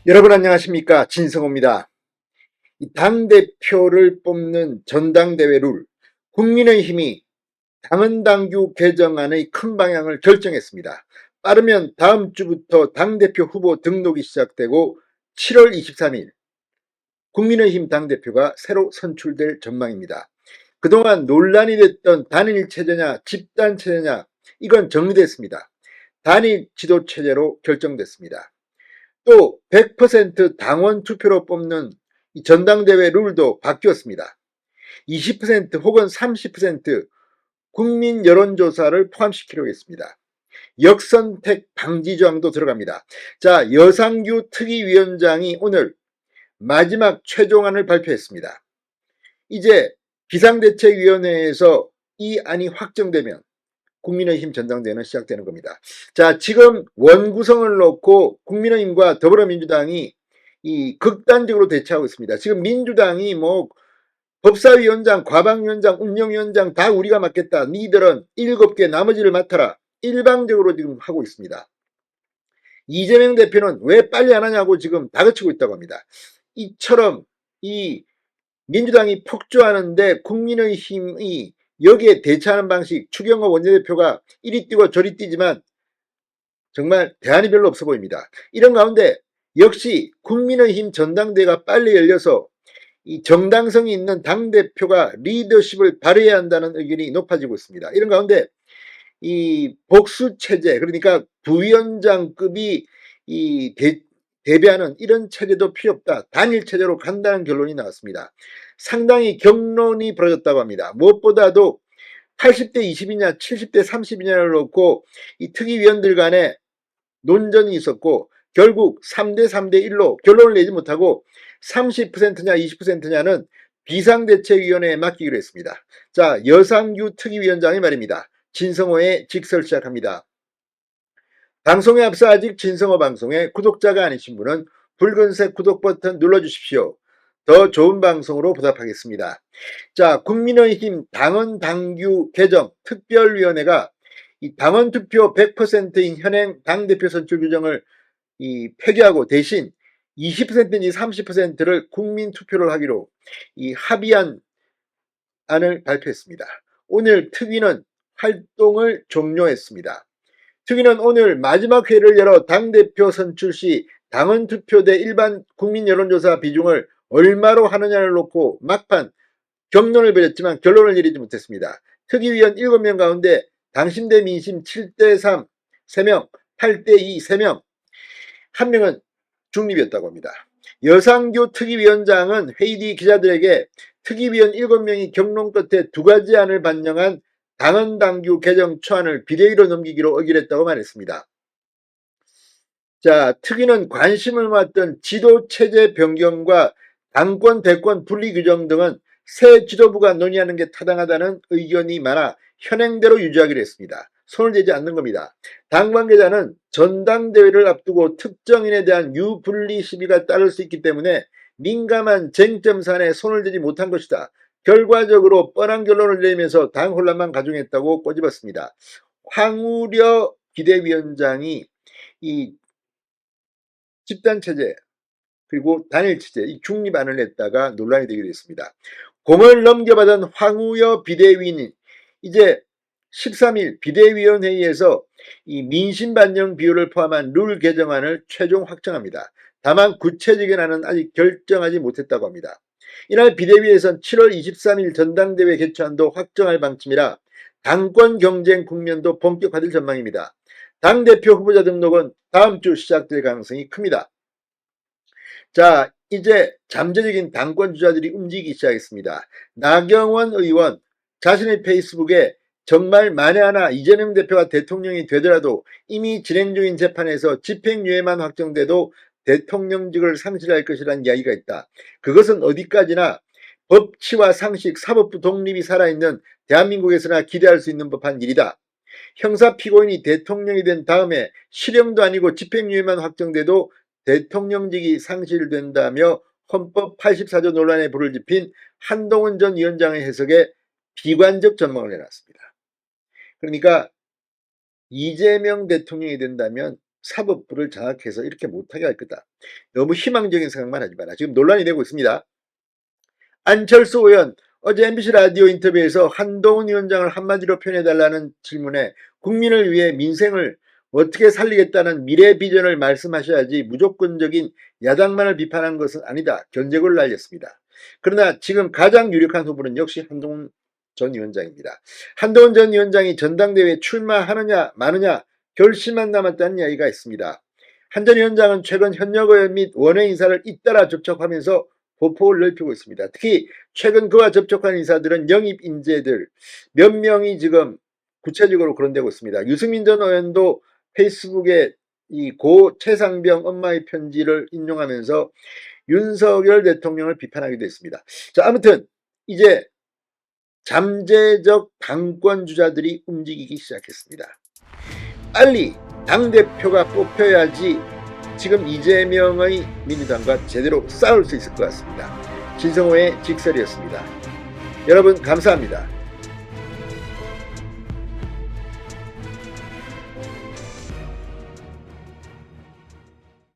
여러분 안녕하십니까, 진성호입니다. 이 당대표를 뽑는 전당대회 룰, 국민의힘이 당헌당규 개정안의 큰 방향을 결정했습니다. 빠르면 다음 주부터 당대표 후보 등록이 시작되고 7월 23일 국민의힘 당대표가 새로 선출될 전망입니다. 그동안 논란이 됐던 단일 체제냐 집단 체제냐, 이건 정리됐습니다. 단일 지도 체제로 결정됐습니다. 또 100% 당원 투표로 뽑는 이 전당대회 룰도 바뀌었습니다. 20% 혹은 30% 국민 여론조사를 포함시키려고 했습니다. 역선택 방지 조항도 들어갑니다. 자, 여상규 특위위원장이 오늘 마지막 최종안을 발표했습니다. 이제 비상대책위원회에서 이 안이 확정되면 국민의힘 전당대회는 시작되는 겁니다. 자, 지금 원구성을 놓고 국민의힘과 더불어민주당이 이 극단적으로 대치하고 있습니다. 지금 민주당이 뭐 법사위원장, 과방위원장, 운영위원장 다 우리가 맡겠다. 니들은 7개 나머지를 맡아라. 일방적으로 지금 하고 있습니다. 이재명 대표는 왜 빨리 안 하냐고 지금 다그치고 있다고 합니다. 이처럼 이 민주당이 폭주하는데 국민의힘이 여기에 대처하는 방식, 추경호 원내대표가 이리 뛰고 저리 뛰지만 정말 대안이 별로 없어 보입니다. 이런 가운데 역시 국민의힘 전당대회가 빨리 열려서 이 정당성이 있는 당대표가 리더십을 발휘해야 한다는 의견이 높아지고 있습니다. 이런 가운데 이 복수체제, 그러니까 부위원장급이 이 대비하는 이런 체제도 필요 없다. 단일 체제로 간다는 결론이 나왔습니다. 상당히 격론이 벌어졌다고 합니다. 무엇보다도 80대 20이냐 70대 30이냐를 놓고 이 특위위원들 간에 논전이 있었고 결국 3대 3대 1로 결론을 내지 못하고 30%냐 20%냐는 비상대책위원회에 맡기기로 했습니다. 자, 여상규 특위위원장의 말입니다. 진성호의 직설 시작합니다. 방송에 앞서 아직 진성호 방송에 구독자가 아니신 분은 붉은색 구독 버튼 눌러주십시오. 더 좋은 방송으로 보답하겠습니다. 자, 국민의힘 당헌당규 개정 특별위원회가 이 당원투표 100%인 현행 당대표 선출 규정을 폐기하고 대신 20%인지 30%를 국민투표를 하기로 합의한 안을 발표했습니다. 오늘 특위는 활동을 종료했습니다. 특위는 오늘 마지막 회의를 열어 당대표 선출 시 당원투표 대 일반 국민여론조사 비중을 얼마로 하느냐를 놓고 막판 격론을 벌였지만 결론을 내리지 못했습니다. 특위위원 7명 가운데 당심 대 민심 7대3 3명, 8대2 3명, 한 명은 중립이었다고 합니다. 여상규 특위위원장은 회의 뒤 기자들에게 특위위원 7명이 격론 끝에 2가지 안을 반영한 당헌당규 개정 초안을 비대위로 넘기기로 의결했다고 말했습니다. 자, 특위는 관심을 모았던 지도체제 변경과 당권 대권 분리 규정 등은 새 지도부가 논의하는 게 타당하다는 의견이 많아 현행대로 유지하기로 했습니다. 손을 대지 않는 겁니다. 당 관계자는 전당대회를 앞두고 특정인에 대한 유분리 시비가 따를 수 있기 때문에 민감한 쟁점 사안에 손을 대지 못한 것이다. 결과적으로 뻔한 결론을 내리면서 당 혼란만 가중했다고 꼬집었습니다. 황우려 비대위원장이 이 집단체제 그리고 단일체제, 이 중립안을 냈다가 논란이 되기도 했습니다. 공을 넘겨받은 황우여 비대위원이 이제 13일 비대위원회의에서 이 민심 반영 비율을 포함한 룰 개정안을 최종 확정합니다. 다만 구체적인 안은 아직 결정하지 못했다고 합니다. 이날 비대위에선 7월 23일 전당대회 개최안도 확정할 방침이라 당권 경쟁 국면도 본격화될 전망입니다. 당대표 후보자 등록은 다음 주 시작될 가능성이 큽니다. 자, 이제 잠재적인 당권 주자들이 움직이기 시작했습니다. 나경원 의원 자신의 페이스북에 정말 만에 하나 이재명 대표가 대통령이 되더라도 이미 진행 중인 재판에서 집행유예만 확정돼도 대통령직을 상실할 것이라는 이야기가 있다. 그것은 어디까지나 법치와 상식, 사법부 독립이 살아있는 대한민국에서나 기대할 수 있는 법한 일이다. 형사 피고인이 대통령이 된 다음에 실형도 아니고 집행유예만 확정돼도 대통령직이 상실된다며 헌법 84조 논란에 불을 지핀 한동훈 전 위원장의 해석에 비관적 전망을 내놨습니다. 그러니까 이재명 대통령이 된다면 사법부를 장악해서 이렇게 못하게 할 거다. 너무 희망적인 생각만 하지 마라. 지금 논란이 되고 있습니다. 안철수 의원 어제 MBC 라디오 인터뷰에서 한동훈 위원장을 한마디로 표현해달라는 질문에 국민을 위해 민생을 어떻게 살리겠다는 미래 비전을 말씀하셔야지 무조건적인 야당만을 비판한 것은 아니다. 견제구를 날렸습니다. 그러나 지금 가장 유력한 후보는 역시 한동훈 전 위원장입니다. 한동훈 전 위원장이 전당대회에 출마하느냐 마느냐 결심만 남았다는 이야기가 있습니다. 한 전 위원장은 최근 현역 의원 및 원외 인사를 잇따라 접촉하면서 보폭을 넓히고 있습니다. 특히 최근 그와 접촉한 인사들은 영입 인재들 몇 명이 지금 구체적으로 거론되고 있습니다. 유승민 전 의원도 페이스북에 이 고 최상병 엄마의 편지를 인용하면서 윤석열 대통령을 비판하기도 했습니다. 자, 아무튼 이제 잠재적 당권 주자들이 움직이기 시작했습니다. 빨리 당대표가 뽑혀야지 지금 이재명의 민주당과 제대로 싸울 수 있을 것 같습니다. 진성호의 직설이었습니다. 여러분 감사합니다.